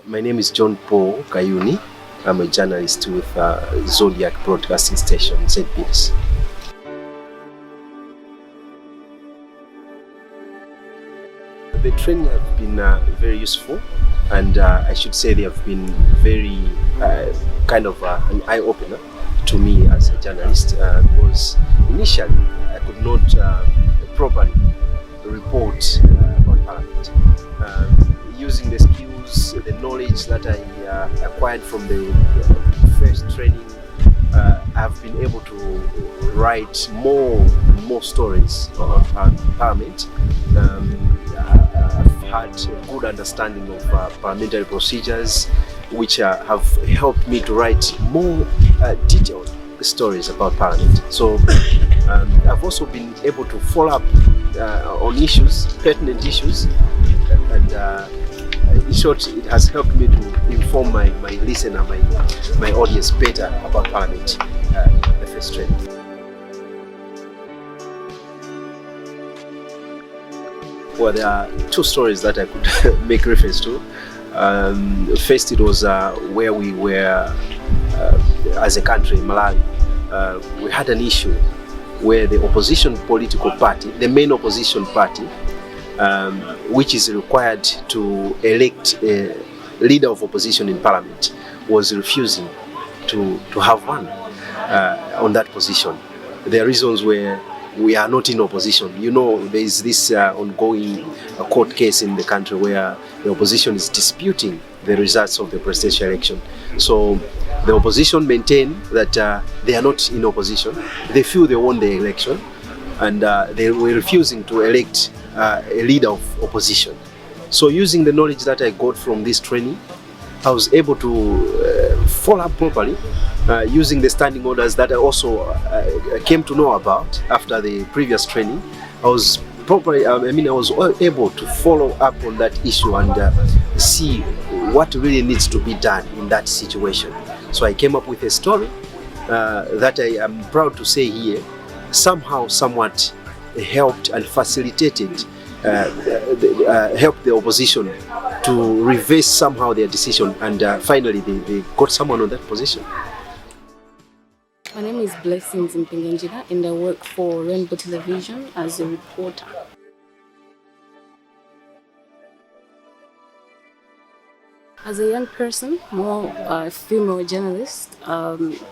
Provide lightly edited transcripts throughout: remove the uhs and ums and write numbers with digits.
My name is John Paul Kayuni. I'm a journalist with Zodiac Broadcasting Station, ZBS. The training have been very useful, and I should say they have been very kind of an eye-opener to me as a journalist, because initially I could not properly report on Parliament. Using the skills, the knowledge that I acquired from the first training, I've been able to write more stories on Parliament. I've had a good understanding of parliamentary procedures, which have helped me to write more detailed stories about Parliament. So I've also been able to follow up on issues, pertinent issues, and in short, it has helped me to inform my listener, my audience better about Parliament, the first training. Well, there are two stories that I could make reference to. First, it was where we were, as a country, Malawi. We had an issue where the opposition political party, the main opposition party, which is required to elect a leader of opposition in Parliament, was refusing to have one on that position. There are reasons where we are not in opposition. You know, there is this ongoing court case in the country where the opposition is disputing the results of the presidential election. So the opposition maintain that they are not in opposition. They feel they won the election, and they were refusing to elect a leader of opposition. So using the knowledge that I got from this training, I was able to follow up properly, using the standing orders that I also came to know about after the previous training. I was able to follow up on that issue and see what really needs to be done in that situation. So I came up with a story that I am proud to say here somehow somewhat helped and facilitated, helped the opposition to reverse somehow their decision, and finally they got someone on that position. My name is Blessings Mpinganjira, and I work for Rainbow Television as a reporter. As a young person, more female journalist,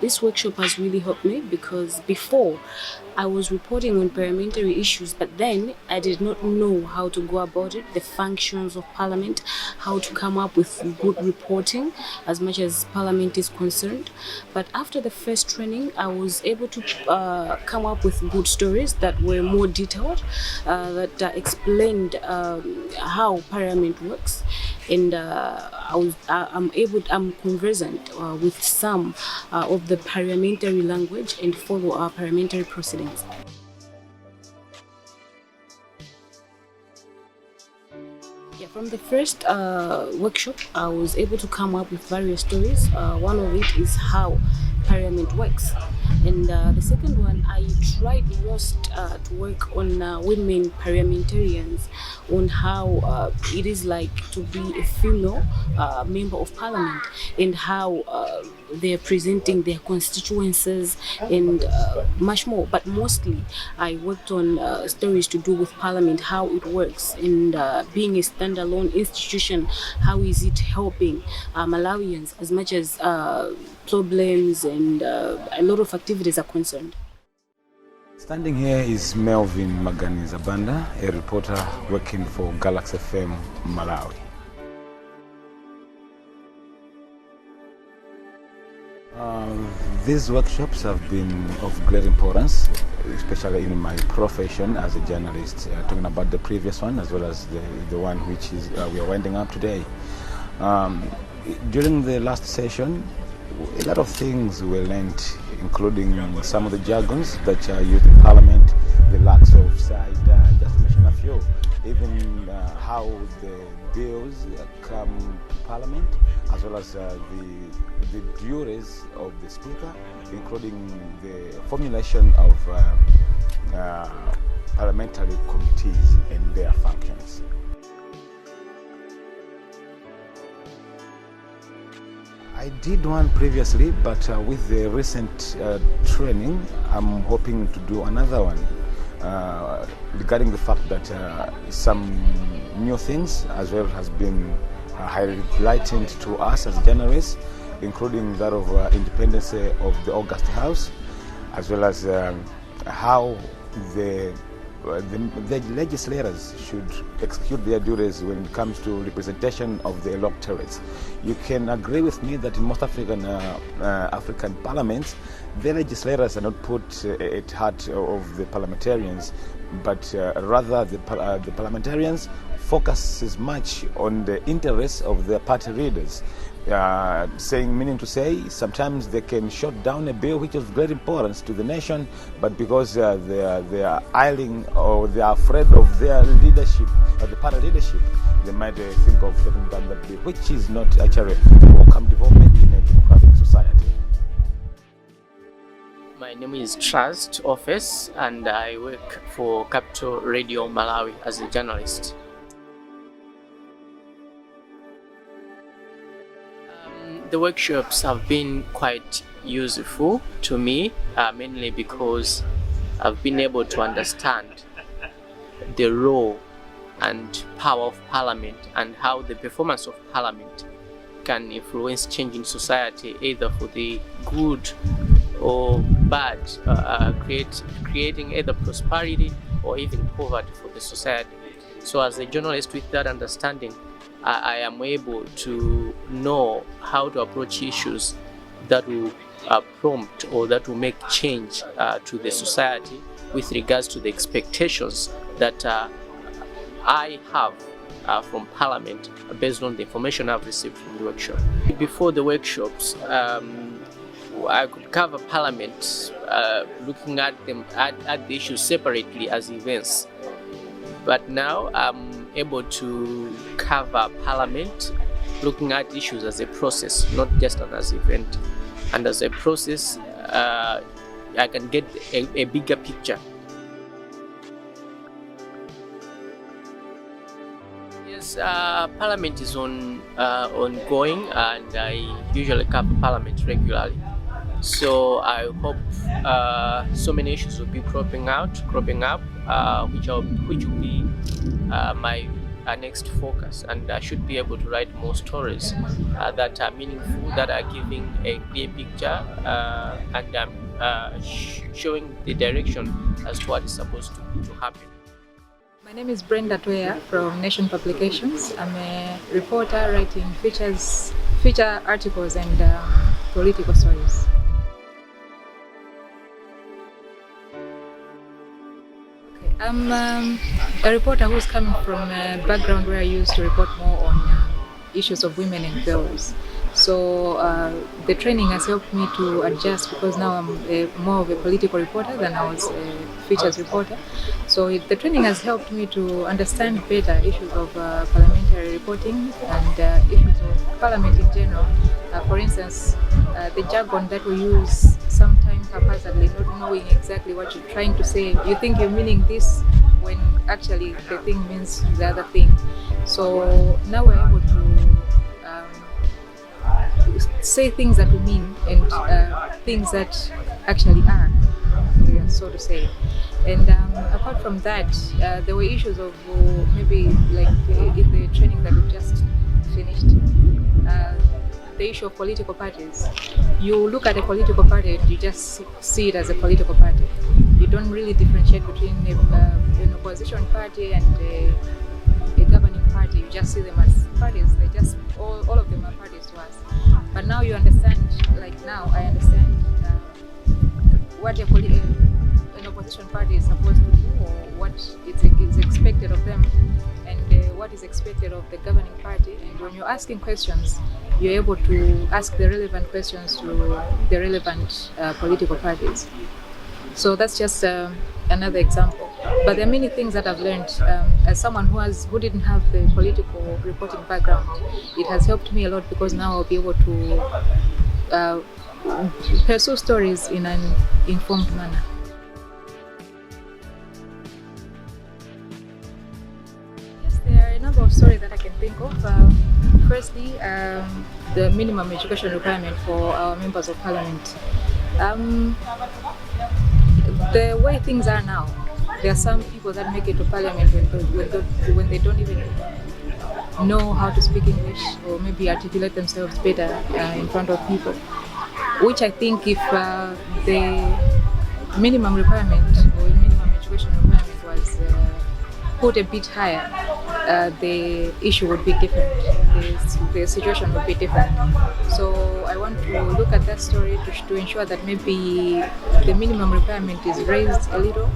this workshop has really helped me, because before I was reporting on parliamentary issues, but then I did not know how to go about it, the functions of Parliament, how to come up with good reporting as much as Parliament is concerned. But after the first training, I was able to come up with good stories that were more detailed, that explained how Parliament works. And I'm conversant with some of the parliamentary language and follow our parliamentary proceedings. Yeah, from the first workshop, I was able to come up with various stories. One of it is how Parliament works. And the second one, I tried most to work on women parliamentarians, on how it is like to be a female member of Parliament, and how they're presenting their constituencies and much more. But mostly I worked on stories to do with Parliament, how it works, and being a standalone institution, how is it helping Malawians as much as problems and a lot of activities are concerned. Standing here is Melvin Magani Zabanda, a reporter working for Galaxy FM Malawi. These workshops have been of great importance, especially in my profession as a journalist, talking about the previous one as well as the one which is we are winding up today. During the last session, a lot of things were learned, including some of the jargons that are used in Parliament, the lacks of side, just to mention a few, even how the bills come to Parliament, as well as the duties of the Speaker, including the formulation of parliamentary committees and their functions. I did one previously, but with the recent training, I'm hoping to do another one regarding the fact that some new things as well has been highlighted to us as journalists, including that of independence of the August House, as well as how the legislators should execute their duties when it comes to representation of the electorates. You can agree with me that in most African parliaments, the legislators are not put at heart of the parliamentarians, but rather the parliamentarians focus as much on the interests of their party leaders. Meaning to say, sometimes they can shut down a bill which is of great importance to the nation, but because they are ailing or they are afraid of their leadership, of the party leadership, they might think of shutting down that bill, which is not actually a welcome development in a democratic society. My name is Trust Office, and I work for Capital Radio Malawi as a journalist. The workshops have been quite useful to me, mainly because I've been able to understand the role and power of Parliament and how the performance of Parliament can influence change in society, either for the good or bad, creating either prosperity or even poverty for the society. So as a journalist with that understanding, I am able to know how to approach issues that will prompt or that will make change to the society with regards to the expectations that I have from Parliament based on the information I've received from the workshop. Before the workshops, I could cover Parliament looking at the issues separately as events. But now I'm able to cover Parliament looking at issues as a process, not just as an event. And as a process, I can get a bigger picture. Yes, Parliament is ongoing, and I usually cover Parliament regularly. So I hope so many issues will be cropping up, which will be my next focus, and I should be able to write more stories that are meaningful, that are giving a clear picture, and showing the direction as to what is supposed to happen. My name is Brenda Toya from Nation Publications. I'm a reporter writing feature articles and political stories. I'm a reporter who's coming from a background where I used to report more on issues of women and girls. So the training has helped me to adjust, because now I'm more of a political reporter than I was a features reporter. So the training has helped me to understand better issues of parliamentary reporting and issues of Parliament in general. For instance, the jargon that we use sometimes haphazardly, not knowing exactly what you're trying to say. You think you're meaning this when actually the thing means the other thing. So now we're able to say things that we mean and things that actually are, so to say. And apart from that, there were issues of maybe like in the training that we just finished, the issue of political parties. You look at a political party and you just see it as a political party. You don't really differentiate between an opposition party and a governing party. You just see them as parties. They just all of them are parties to us. But now you understand, like now I understand what an opposition party is supposed to do, or what is expected of them, and what is expected of the governing party. And when you're asking questions, you're able to ask the relevant questions to the relevant political parties. So that's just another example. But there are many things that I've learned as someone who didn't have the political reporting background. It has helped me a lot, because now I'll be able to pursue stories in an informed manner. Yes, there are a number of stories that I can think of. firstly, the minimum education requirement for our members of parliament. The way things are now, there are some people that make it to parliament when they don't even know how to speak English or maybe articulate themselves better in front of people. Which I think if the minimum requirement or minimum education requirement was put a bit higher, the issue would be different. The situation would be different. So I want to look at that story to ensure that maybe the minimum requirement is raised a little,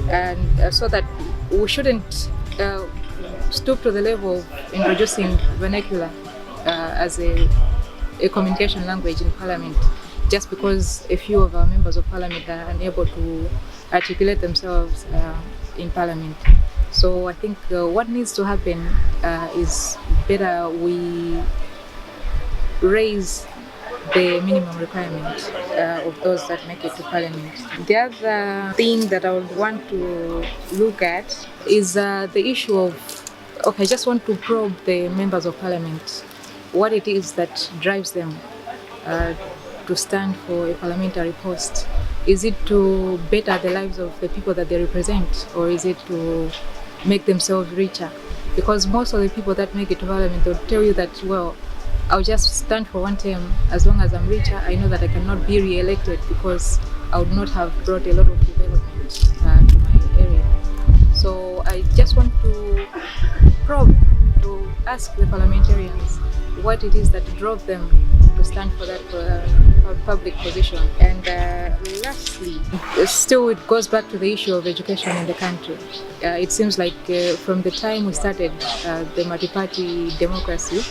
and so that we shouldn't stoop to the level of introducing vernacular as a communication language in Parliament, just because a few of our members of Parliament are unable to articulate themselves in Parliament. So I think what needs to happen is better we raise the minimum requirement of those that make it to Parliament. The other thing that I would want to look at is the issue of, I just want to probe the members of Parliament, what it is that drives them to stand for a parliamentary post. Is it to better the lives of the people that they represent, or is it to make themselves richer? Because most of the people that make it to Parliament, they'll tell you that, well, I'll just stand for one term. As long as I'm richer, I know that I cannot be re-elected because I would not have brought a lot of development to my area. So I just want to probe, to ask the parliamentarians what it is that drove them to stand for that public position. And lastly, still it goes back to the issue of education in the country. It seems like from the time we started the multi-party democracy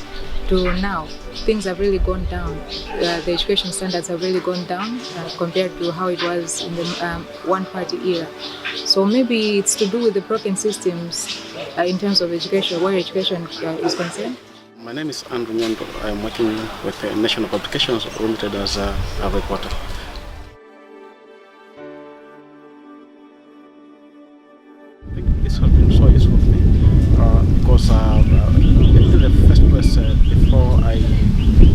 to now, things have really gone down. The education standards have really gone down compared to how it was in the one-party era. So maybe it's to do with the broken systems in terms of education, where education is concerned. My name is Andrew Nyondo. I am working with the National Publications Limited as a reporter. I think this has been so useful to me because in the first place, before I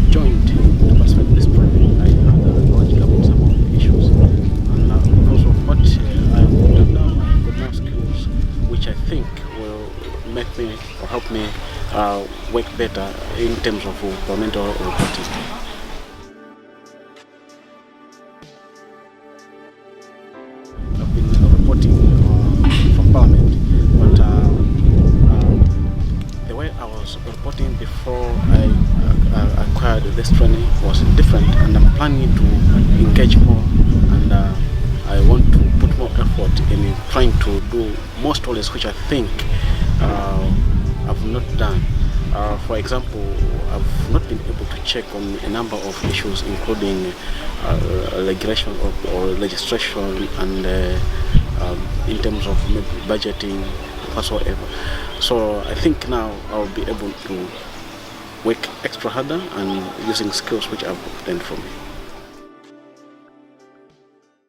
joined to participate in this program, I had a knowledge about some of the issues, and because of what I have done now, I got now skills which I think will make me or help me work better in terms of parliamentary reporting. I've been reporting from Parliament, but the way I was reporting before I acquired this training was different, and I'm planning to engage more, and I want to put more effort in trying to do more stories which I think I've not done. For example, I've not been able to check on a number of issues, including regulation or legislation, and in terms of maybe budgeting, whatsoever. So I think now I'll be able to work extra harder and using skills which I've obtained from me.